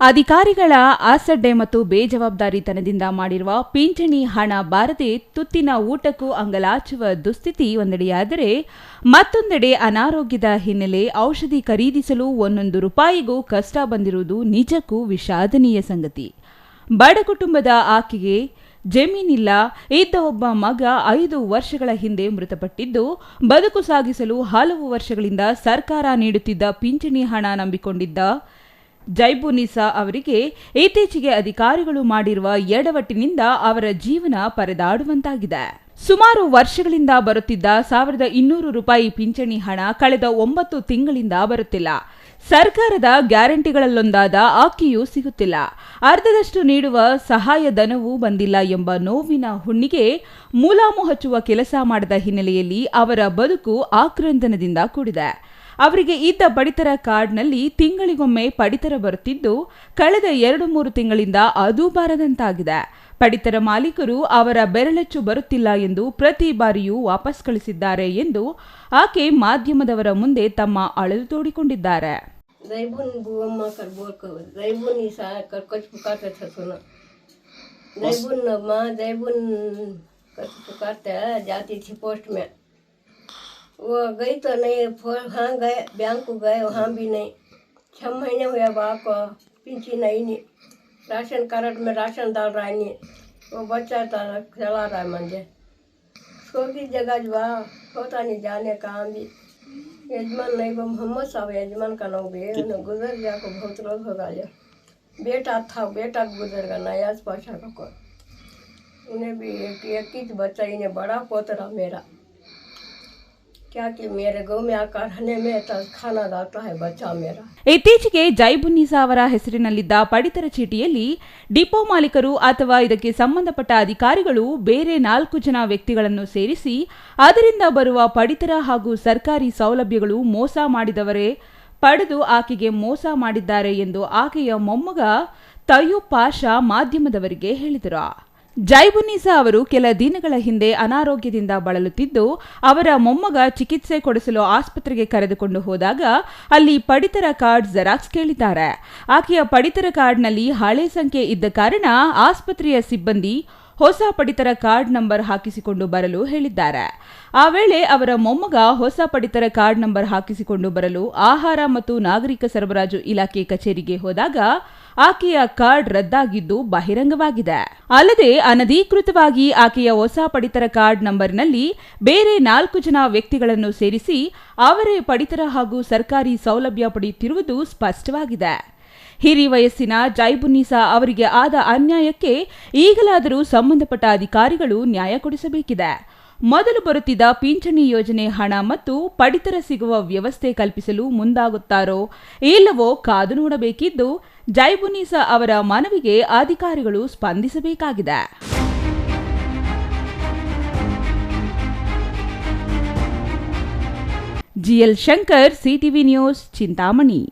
ಅಧಿಕಾರಿಗಳ ಅಸಡ್ಡೆ ಮತ್ತು ಬೇಜವಾಬ್ದಾರಿತನದಿಂದ ಮಾಡಿರುವ ಪಿಂಚಣಿ ಹಣ ಬಾರದೆ ತುತ್ತಿನ ಊಟಕ್ಕೂ ಅಂಗಲಾಚುವ ದುಸ್ಥಿತಿ ಒಂದೆಡೆಯಾದರೆ, ಮತ್ತೊಂದೆಡೆ ಅನಾರೋಗ್ಯದ ಹಿನ್ನೆಲೆ ಔಷಧಿ ಖರೀದಿಸಲು ಒಂದೊಂದು ರೂಪಾಯಿಗೂ ಕಷ್ಟ ಬಂದಿರುವುದು ನಿಜಕ್ಕೂ ವಿಷಾದನೀಯ ಸಂಗತಿ. ಬಡ ಕುಟುಂಬದ ಆಕೆಗೆ ಜಮೀನಿಲ್ಲ, ಇದ್ದ ಒಬ್ಬ ಮಗ 5 ವರ್ಷಗಳ ಹಿಂದೆ ಮೃತಪಟ್ಟಿದ್ದು, ಬದುಕು ಸಾಗಿಸಲು ಹಲವು ವರ್ಷಗಳಿಂದ ಸರ್ಕಾರ ನೀಡುತ್ತಿದ್ದ ಪಿಂಚಣಿ ಹಣ ನಂಬಿಕೊಂಡಿದ್ದ ಜೈಬುನ್ನಿಸಾ ಅವರಿಗೆ ಇತ್ತೀಚೆಗೆ ಅಧಿಕಾರಿಗಳು ಮಾಡಿರುವ ಎಡವಟ್ಟಿನಿಂದ ಅವರ ಜೀವನ ಪರದಾಡುವಂತಾಗಿದೆ. ಸುಮಾರು ವರ್ಷಗಳಿಂದ ಬರುತ್ತಿದ್ದ 1200 ರೂಪಾಯಿ ಪಿಂಚಣಿ ಹಣ ಕಳೆದ 9 ತಿಂಗಳಿಂದ ಬರುತ್ತಿಲ್ಲ. ಸರ್ಕಾರದ ಗ್ಯಾರಂಟಿಗಳಲ್ಲೊಂದಾದ ಅಕ್ಕಿಯೂ ಸಿಗುತ್ತಿಲ್ಲ. ಅರ್ಧದಷ್ಟು ನೀಡುವ ಸಹಾಯಧನವೂ ಬಂದಿಲ್ಲ ಎಂಬ ನೋವಿನ ಹುಣ್ಣಿಗೆ ಮುಲಾಮು ಹಚ್ಚುವ ಕೆಲಸ ಮಾಡದ ಹಿನ್ನೆಲೆಯಲ್ಲಿ ಅವರ ಬದುಕು ಆಕ್ರಂದನದಿಂದ ಕೂಡಿದೆ. ಅವರಿಗೆ ಇದ್ದ ಪಡಿತರ ಕಾರ್ಡ್ನಲ್ಲಿ ತಿಂಗಳಿಗೊಮ್ಮೆ ಪಡಿತರ ಬರುತ್ತಿದ್ದು, ಕಳೆದ 2-3 ತಿಂಗಳಿಂದ ಅದೂ ಬಾರದಂತಾಗಿದೆ. ಪಡಿತರ ಮಾಲೀಕರು ಅವರ ಬೆರಳಚ್ಚು ಬರುತ್ತಿಲ್ಲ ಎಂದು ಪ್ರತಿ ಬಾರಿಯೂ ವಾಪಸ್ ಕಳಿಸಿದ್ದಾರೆ ಎಂದು ಆಕೆ ಮಾಧ್ಯಮದವರ ಮುಂದೆ ತಮ್ಮ ಅಳಲು ತೋಡಿಕೊಂಡಿದ್ದಾರೆ. वो गई तो नहीं, हाँ गए, बैंक को गए, वहाँ भी नहीं. 6 महीने हुए बाप को पिंची नहीं. राशन कार्ड में राशन डाल रहा है नहीं. वो बच्चा चला रहा है मंजे. उसको की जगह जो होता नहीं जाने कहाँ भी. यजमान नहीं, वो मोहम्मद साहब यजमान का नाम भी गुजर गया को बहुत रोज हो गया. बेटा था, बेटा गुजर गया नयाज पाशा को. उन्हें भी एक ही बच्चा, इन्हें बड़ा पोतरा मेरा. ಇತ್ತೀಚೆಗೆ ಜೈಬುನ್ನಿಸಾ ಅವರ ಹೆಸರಿನಲ್ಲಿದ್ದ ಪಡಿತರ ಚೀಟಿಯಲ್ಲಿ ಡಿಪೋ ಮಾಲೀಕರು ಅಥವಾ ಇದಕ್ಕೆ ಸಂಬಂಧಪಟ್ಟ ಅಧಿಕಾರಿಗಳು ಬೇರೆ 4 ಜನ ವ್ಯಕ್ತಿಗಳನ್ನು ಸೇರಿಸಿ ಅದರಿಂದ ಬರುವ ಪಡಿತರ ಹಾಗೂ ಸರ್ಕಾರಿ ಸೌಲಭ್ಯಗಳು ಮೋಸ ಮಾಡಿದವರೇ ಪಡೆದು ಆಕೆಗೆ ಮೋಸ ಮಾಡಿದ್ದಾರೆ ಎಂದು ಆಕೆಯ ಮೊಮ್ಮಗ ತಯ್ಯೂಬ್ ಪಾಷಾ ಮಾಧ್ಯಮದವರಿಗೆ ಹೇಳಿದರು. ಜೈಬುನ್ನಿಸಾ ಅವರು ಕೆಲ ದಿನಗಳ ಹಿಂದೆ ಅನಾರೋಗ್ಯದಿಂದ ಬಳಲುತ್ತಿದ್ದು, ಅವರ ಮೊಮ್ಮಗ ಚಿಕಿತ್ಸೆ ಕೊಡಿಸಲು ಆಸ್ಪತ್ರೆಗೆ ಕರೆದುಕೊಂಡು ಹೋದಾಗ ಅಲ್ಲಿ ಪಡಿತರ ಕಾರ್ಡ್ ಜೆರಾಕ್ಸ್ ಕೇಳಿದ್ದಾರೆ. ಆಕೆಯ ಪಡಿತರ ಕಾರ್ಡ್ನಲ್ಲಿ ಹಳೆ ಸಂಖ್ಯೆ ಇದ್ದ ಕಾರಣ ಆಸ್ಪತ್ರೆಯ ಸಿಬ್ಬಂದಿ ಹೊಸ ಪಡಿತರ ಕಾರ್ಡ್ ನಂಬರ್ ಹಾಕಿಸಿಕೊಂಡು ಬರಲು ಹೇಳಿದ್ದಾರೆ. ಆ ವೇಳೆ ಅವರ ಮೊಮ್ಮಗ ಹೊಸ ಪಡಿತರ ಕಾರ್ಡ್ ನಂಬರ್ ಹಾಕಿಸಿಕೊಂಡು ಬರಲು ಆಹಾರ ಮತ್ತು ನಾಗರಿಕ ಸರಬರಾಜು ಇಲಾಖೆ ಕಚೇರಿಗೆ ಹೋದಾಗ ಆಕೆಯ ಕಾರ್ಡ್ ರದ್ದಾಗಿದ್ದು ಬಹಿರಂಗವಾಗಿದೆ. ಅಲ್ಲದೆ ಅನಧಿಕೃತವಾಗಿ ಆಕೆಯ ಹೊಸ ಪಡಿತರ ಕಾರ್ಡ್ ನಂಬರ್ನಲ್ಲಿ ಬೇರೆ 4 ಜನ ವ್ಯಕ್ತಿಗಳನ್ನು ಸೇರಿಸಿ ಅವರೇ ಪಡಿತರ ಹಾಗೂ ಸರ್ಕಾರಿ ಸೌಲಭ್ಯ ಪಡೆಯುತ್ತಿರುವುದು ಸ್ಪಷ್ಟವಾಗಿದೆ. ಹಿರಿ ವಯಸ್ಸಿನ ಜೈಬುನ್ನಿಸಾ ಅವರಿಗೆ ಆದ ಅನ್ಯಾಯಕ್ಕೆ ಈಗಲಾದರೂ ಸಂಬಂಧಪಟ್ಟ ಅಧಿಕಾರಿಗಳು ನ್ಯಾಯ ಕೊಡಿಸಬೇಕಿದೆ. ಮೊದಲು ಬರುತ್ತಿದ್ದ ಪಿಂಚಣಿ ಯೋಜನೆ ಹಣ ಮತ್ತು ಪಡಿತರ ಸಿಗುವ ವ್ಯವಸ್ಥೆ ಕಲ್ಪಿಸಲು ಮುಂದಾಗುತ್ತಾರೋ ಇಲ್ಲವೋ ಕಾದು ನೋಡಬೇಕಿದ್ದು, ಜೈಬುನ್ನಿಸಾ ಅವರ ಮನವಿಗೆ ಅಧಿಕಾರಿಗಳು ಸ್ಪಂದಿಸಬೇಕಾಗಿದೆ. GL Shankar, CTV news, Chintamani.